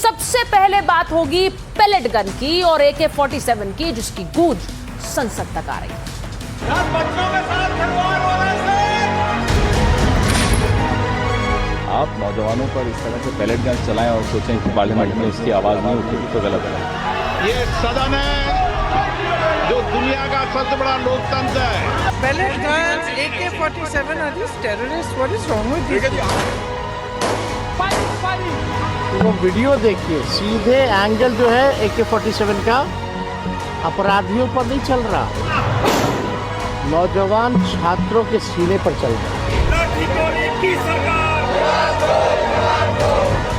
सबसे पहले बात होगी पेलेट गन की और AK-47 की, जिसकी गूंज संसद तक आ रही है। बच्चों के साथ खिलवाड़ हो रहे हैं। आप नौजवानों पर इस तरह से पेलेट गन चलाएं और सोचें कि पार्लियामेंट में उसकी आवाज नहीं उठेगी तो गलत है। ये सदन है जो दुनिया का सबसे बड़ा लोकतंत्र है। Pellet guns, AK-47 are these terrorists? What is wrong with these people? वो वीडियो देखिए, सीधे एंगल जो है AK-47 का अपराधियों पर नहीं चल रहा, नौजवान छात्रों के सीने पर चल रहा।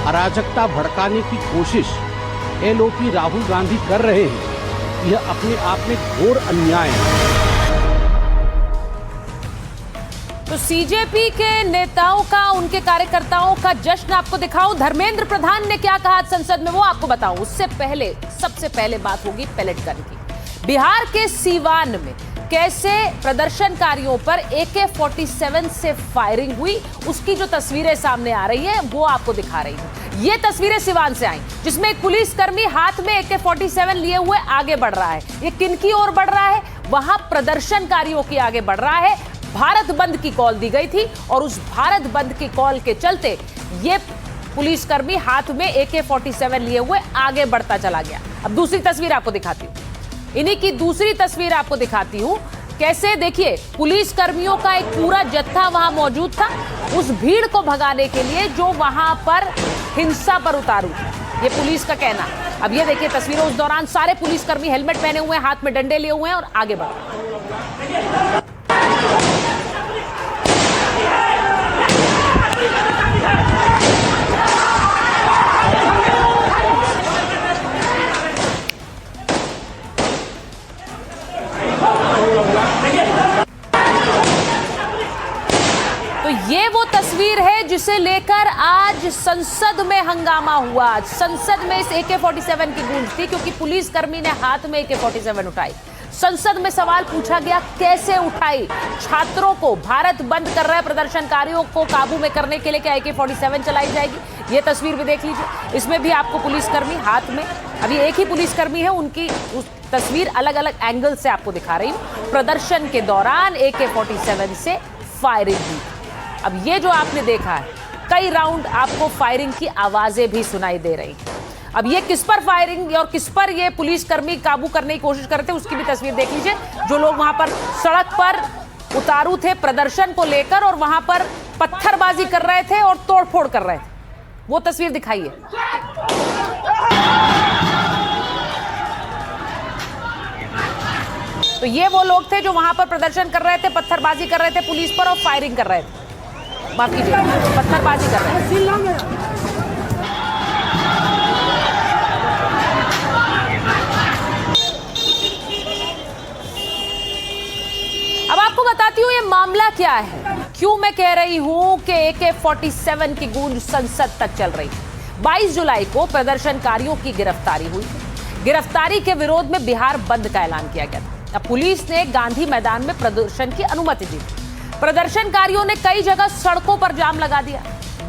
अराजकता भड़काने की कोशिश LOP राहुल गांधी कर रहे हैं, यह अपने आप में घोर अन्याय है। तो CJP के नेताओं का, उनके कार्यकर्ताओं का जश्न आपको दिखाऊं। धर्मेंद्र प्रधान ने क्या कहा संसद में वो आपको बताऊं। उससे पहले सबसे पहले बात होगी पेलेट गन की। बिहार के सीवान में कैसे प्रदर्शनकारियों पर AK-47 से फायरिंग हुई, उसकी जो तस्वीरें सामने आ रही है वो आपको दिखा रही हूं। ये तस्वीरें सिवान से आई, जिसमें एक पुलिसकर्मी हाथ में AK-47 लिए हुए आगे बढ़ रहा है। ये किन की ओर बढ़ रहा है? वहां प्रदर्शनकारियों की आगे बढ़ रहा है। भारत बंद की कॉल दी गई थी और उस भारत बंद की कॉल के चलते ये पुलिसकर्मी हाथ में AK-47 लिए हुए आगे बढ़ता चला गया। अब दूसरी तस्वीर आपको दिखाती हूं, इन्हीं की दूसरी तस्वीर आपको दिखाती हूं। कैसे, देखिए, पुलिसकर्मियों का एक पूरा जत्था वहां मौजूद था उस भीड़ को भगाने के लिए जो वहां पर हिंसा पर उतारू थी, ये पुलिस का कहना। अब ये देखिए तस्वीरें, उस दौरान सारे पुलिसकर्मी हेलमेट पहने हुए हैं, हाथ में डंडे लिए हुए हैं और आगे बढ़ रहे हैं। तो ये वो तस्वीर है जिसे लेकर आज संसद में हंगामा हुआ। संसद में इस AK-47 की गूंज थी क्योंकि पुलिसकर्मी ने हाथ में AK-47 उठाई। संसद में सवाल पूछा गया, कैसे उठाई? छात्रों को, भारत बंद कर रहे प्रदर्शनकारियों को काबू में करने के लिए क्या AK-47 चलाई जाएगी? ये तस्वीर भी देख लीजिए, इसमें भी आपको पुलिसकर्मी हाथ में, अभी एक ही पुलिसकर्मी है, उनकी उस तस्वीर अलग अलग एंगल से आपको दिखा रही हूं। प्रदर्शन के दौरान AK-47 से फायरिंग हुई। अब ये जो आपने देखा है, कई राउंड आपको फायरिंग की आवाजें भी सुनाई दे रही हैं। अब ये किस पर फायरिंग और किस पर ये पुलिसकर्मी काबू करने की कोशिश कर रहे थे, उसकी भी तस्वीर देख लीजिए। जो लोग वहां पर सड़क पर उतारू थे प्रदर्शन को लेकर और वहां पर पत्थरबाजी कर रहे थे और तोड़फोड़ कर रहे थे, वो तस्वीर दिखाइए। तो ये वो लोग थे जो वहां पर प्रदर्शन कर रहे थे, पत्थरबाजी कर रहे थे पुलिस पर और फायरिंग कर रहे थे, माफ कीजिए, पत्थरबाजी कर रहे थे। अब आपको बताती हूं ये मामला क्या है, क्यों मैं कह रही हूं कि AK-47 की गूंज संसद तक चल रही है। 22 जुलाई को प्रदर्शनकारियों की गिरफ्तारी हुई थी। गिरफ्तारी के विरोध में बिहार बंद का ऐलान किया गया था। अब पुलिस ने गांधी मैदान में प्रदर्शन की अनुमति दी। प्रदर्शनकारियों ने कई जगह सड़कों पर जाम लगा दिया।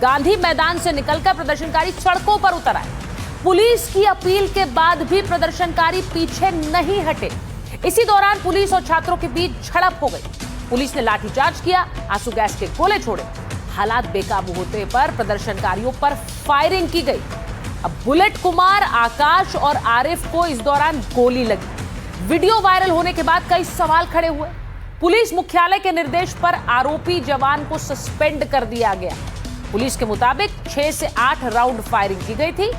गांधी मैदान से निकलकर प्रदर्शनकारी सड़कों पर उतर आए। पुलिस की अपील के बाद भी प्रदर्शनकारी पीछे नहीं हटे। इसी दौरान पुलिस और छात्रों के बीच झड़प हो गई। पुलिस ने लाठीचार्ज किया, आंसू गैस के गोले छोड़े। हालात बेकाबू होते पर प्रदर्शनकारियों पर फायरिंग की गई। अब बुलेट कुमार, आकाश और आरिफ को इस दौरान गोली लगी। वीडियो वायरल होने के बाद कई सवाल खड़े हुए। पुलिस मुख्यालय के निर्देश पर आरोपी जवान को सस्पेंड कर दिया गया। पुलिस के मुताबिक 6 से 8 राउंड फायरिंग की गई थी।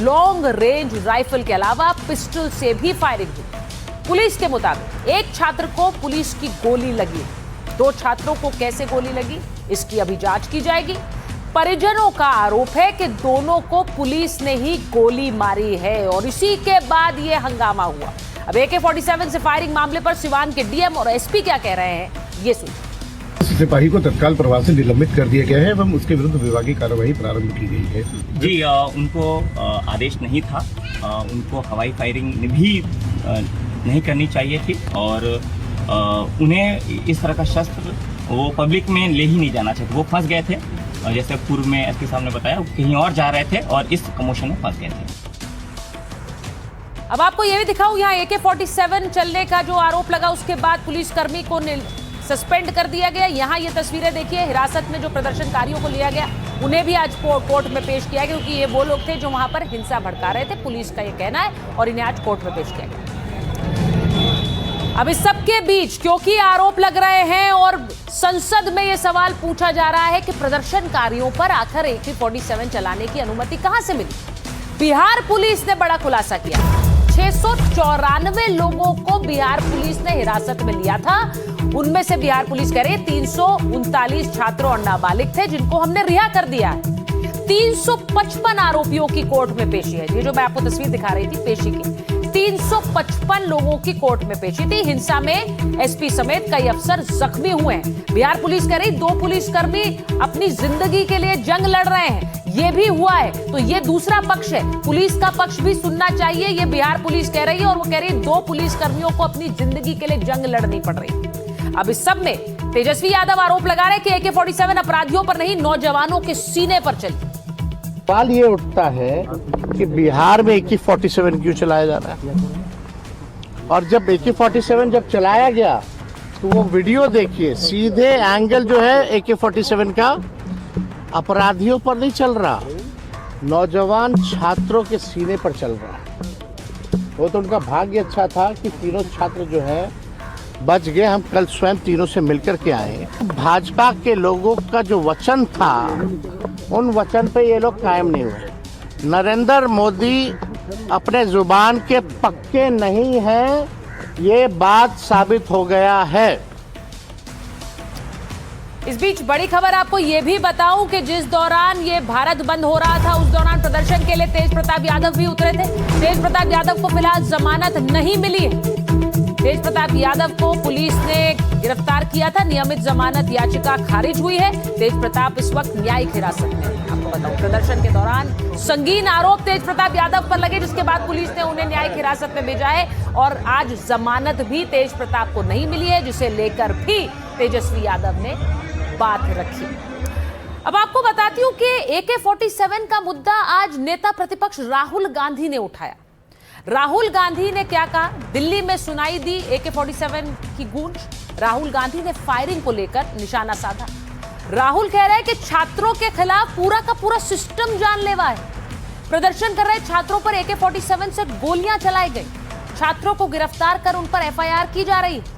लॉन्ग रेंज राइफल के अलावा पिस्टल से भी फायरिंग हुई। पुलिस के मुताबिक एक छात्र को पुलिस की गोली लगी। 2 छात्रों को कैसे गोली लगी, इसकी अभी जांच की जाएगी। परिजनों का आरोप है कि दोनों को पुलिस ने ही गोली मारी है और इसी के बाद यह हंगामा हुआ। अब AK-47 से फायरिंग मामले पर सिवान के DM और SP क्या कह रहे हैं, ये सुनिए। सिपाही को तत्काल प्रभाव से निलंबित कर दिया गया है एवं उसके विरुद्ध विभागीय कार्रवाई प्रारंभ की गई है। जी, उनको आदेश नहीं था, उनको हवाई फायरिंग भी नहीं करनी चाहिए थी और उन्हें इस तरह का शस्त्र वो पब्लिक में ले ही नहीं जाना चाहिए। वो फंस गए थे जैसे पूर्व में एसपी साहब ने बताया, कहीं और जा रहे थे और इस कमोशन में फंस गए थे। अब आपको ये भी दिखाऊं, यहाँ AK-47 चलने का जो आरोप लगा उसके बाद पुलिसकर्मी को सस्पेंड कर दिया गया। यहाँ ये तस्वीरें देखिए, हिरासत में जो प्रदर्शनकारियों को लिया गया उन्हें भी आज कोर्ट में पेश किया गया, क्योंकि ये वो लोग थे जो वहां पर हिंसा भड़का रहे थे, पुलिस का ये कहना है, और इन्हें आज कोर्ट में पेश किया गया। अब इस सबके बीच क्योंकि आरोप लग रहे हैं और संसद में यह सवाल पूछा जा रहा है कि प्रदर्शनकारियों पर आखिर AK-47 चलाने की अनुमति कहां से मिली। बिहार पुलिस ने बड़ा खुलासा किया। 694 लोगों को बिहार पुलिस ने हिरासत में लिया था। उनमें से बिहार पुलिस कह रही है 339 छात्र और नाबालिग थे जिनको हमने रिहा कर दिया है। 355 आरोपियों की कोर्ट में पेशी है। ये जो मैं आपको तस्वीर दिखा रही थी पेशी की, 355 लोगों की कोर्ट में पेशी थी। हिंसा में एसपी समेत कई अफसर जख्मी हुए हैं। बिहार पुलिस कह रही 2 पुलिसकर्मी अपनी जिंदगी के लिए जंग लड़ रहे हैं, ये भी हुआ है। तो ये दूसरा पक्ष है, पुलिस का पक्ष भी सुनना चाहिए। ये बिहार पुलिस कह रही है और वो कह रही है 2 पुलिसकर्मियों को अपनी जिंदगी के लिए जंग लड़नी पड़ रही। अब इस सब में तेजस्वी यादव आरोप लगा रहे कि AK-47 अपराधियों पर नहीं, नौजवानों के सीने पर चली। सवाल ये उठता है कि बिहार में AK-47 क्यों चलाया जा रहा है, और जब AK-47 जब चलाया गया तो वो वीडियो देखिए, सीधे एंगल जो है AK-47 का अपराधियों पर नहीं चल रहा, नौजवान छात्रों के सीने पर चल रहा है। वो तो उनका भाग्य अच्छा था कि तीनों छात्र जो है बच गए। हम कल स्वयं तीनों से मिलकर के आए। भाजपा के लोगों का जो वचन था, उन वचन पे ये लोग कायम नहीं हुए। नरेंद्र मोदी अपने जुबान के पक्के नहीं हैं, ये बात साबित हो गया है। इस बीच बड़ी खबर आपको ये भी बताऊं कि जिस दौरान ये भारत बंद हो रहा था उस दौरान प्रदर्शन के लिए तेज प्रताप यादव भी उतरे थे। तेज प्रताप यादव को फिलहाल जमानत नहीं मिली है। तेज प्रताप यादव को पुलिस ने गिरफ्तार किया था, नियमित जमानत याचिका खारिज हुई है। तेज प्रताप इस वक्त न्यायिक हिरासत में। आपको बताऊं, प्रदर्शन के दौरान संगीन आरोप तेज प्रताप यादव पर लगे, जिसके बाद पुलिस ने उन्हें न्यायिक हिरासत में भेजा है और आज जमानत भी तेज प्रताप को नहीं मिली है, जिसे लेकर भी तेजस्वी यादव ने बात रखी। अब आपको बताती हूं कि AK-47 का मुद्दा आज नेता प्रतिपक्ष राहुल गांधी ने उठाया। राहुल गांधी ने क्या कहा, दिल्ली में सुनाई दी AK-47 की गूंज। राहुल गांधी ने फायरिंग को लेकर निशाना साधा। राहुल कह रहे हैं कि छात्रों के खिलाफ पूरा का पूरा सिस्टम जानलेवा है। प्रदर्शन कर रहे छात्रों पर AK-47 से गोलियां चलाई गई। छात्रों को गिरफ्तार कर उन पर FIR की जा रही है।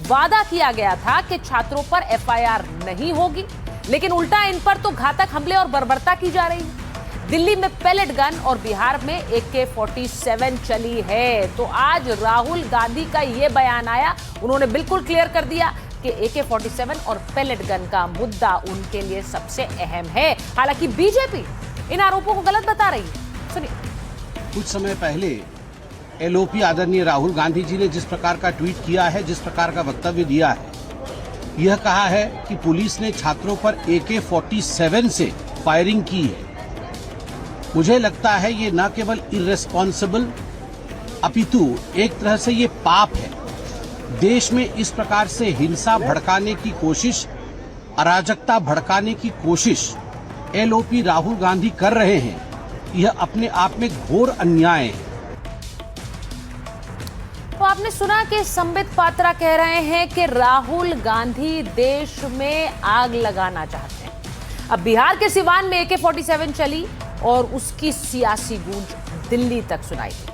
वादा किया गया था कि छात्रों पर FIR नहीं होगी, लेकिन उल्टा इन पर तो घातक हमले और बर्बरता की जा रही है। दिल्ली में पैलेट गन और बिहार में AK-47 चली है। तो आज राहुल गांधी का यह बयान आया, उन्होंने बिल्कुल क्लियर कर दिया कि AK-47 और पैलेट गन का मुद्दा उनके लिए सबसे अहम है। हालांकि बीजेपी इन आरोपों को गलत बता रही है। सुनिए। कुछ समय पहले LOP आदरणीय राहुल गांधी जी ने जिस प्रकार का ट्वीट किया है, जिस प्रकार का वक्तव्य दिया है, यह कहा है कि पुलिस ने छात्रों पर AK-47 से फायरिंग की है। मुझे लगता है ये न केवल इर्रेस्पॉन्सिबल अपितु एक तरह से ये पाप है। देश में इस प्रकार से हिंसा भड़काने की कोशिश, अराजकता भड़काने की कोशिश LOP राहुल गांधी कर रहे हैं, यह अपने आप में घोर अन्याय है। तो आपने सुना कि संबित पात्रा कह रहे हैं कि राहुल गांधी देश में आग लगाना चाहते हैं। अब बिहार के सिवान में AK-47 चली और उसकी सियासी गूंज दिल्ली तक सुनाई दी।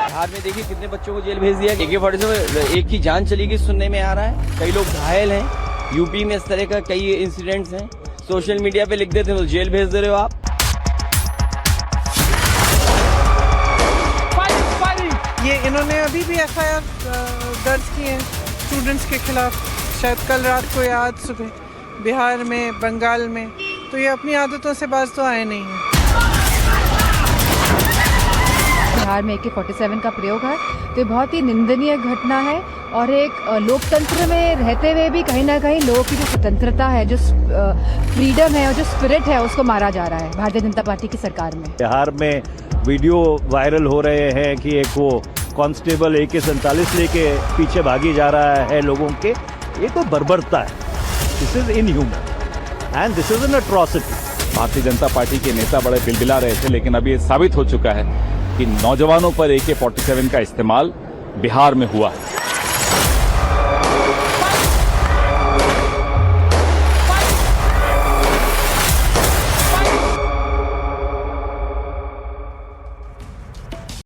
बिहार में देखिए कितने बच्चों को जेल भेज दिया। AK-47 एक की जान चली गई सुनने में आ रहा है, कई लोग घायल हैं। यूपी में इस तरह का कई इंसिडेंट्स हैं। सोशल मीडिया पे लिख देते हैं तो जेल भेज दे रहे हो आप। ये इन्होंने अभी भी FIR दर्ज किए हैं स्टूडेंट्स के खिलाफ, शायद कल रात को या आज सुबह, बिहार में, बंगाल में। तो ये अपनी आदतों से बाज तो आए नहीं हैं। बिहार में AK-47 का प्रयोग है तो ये बहुत ही निंदनीय घटना है और एक लोकतंत्र में रहते हुए भी कहीं ना कहीं लोगों की जो स्वतंत्रता है, जो फ्रीडम है और जो स्पिरिट है, उसको मारा जा रहा है भारतीय जनता पार्टी की सरकार में। बिहार में वीडियो वायरल हो रहे हैं कि एक वो कांस्टेबल AK-47 लेके पीछे भागी जा रहा है लोगों के, ये तो बर्बरता है। This is inhuman and this is an atrocity. Bharatiya Janata party के नेता बड़े बिलबिला रहे थे, लेकिन अभी ये साबित हो चुका है कि नौजवानों पर AK-47 का इस्तेमाल बिहार में हुआ है।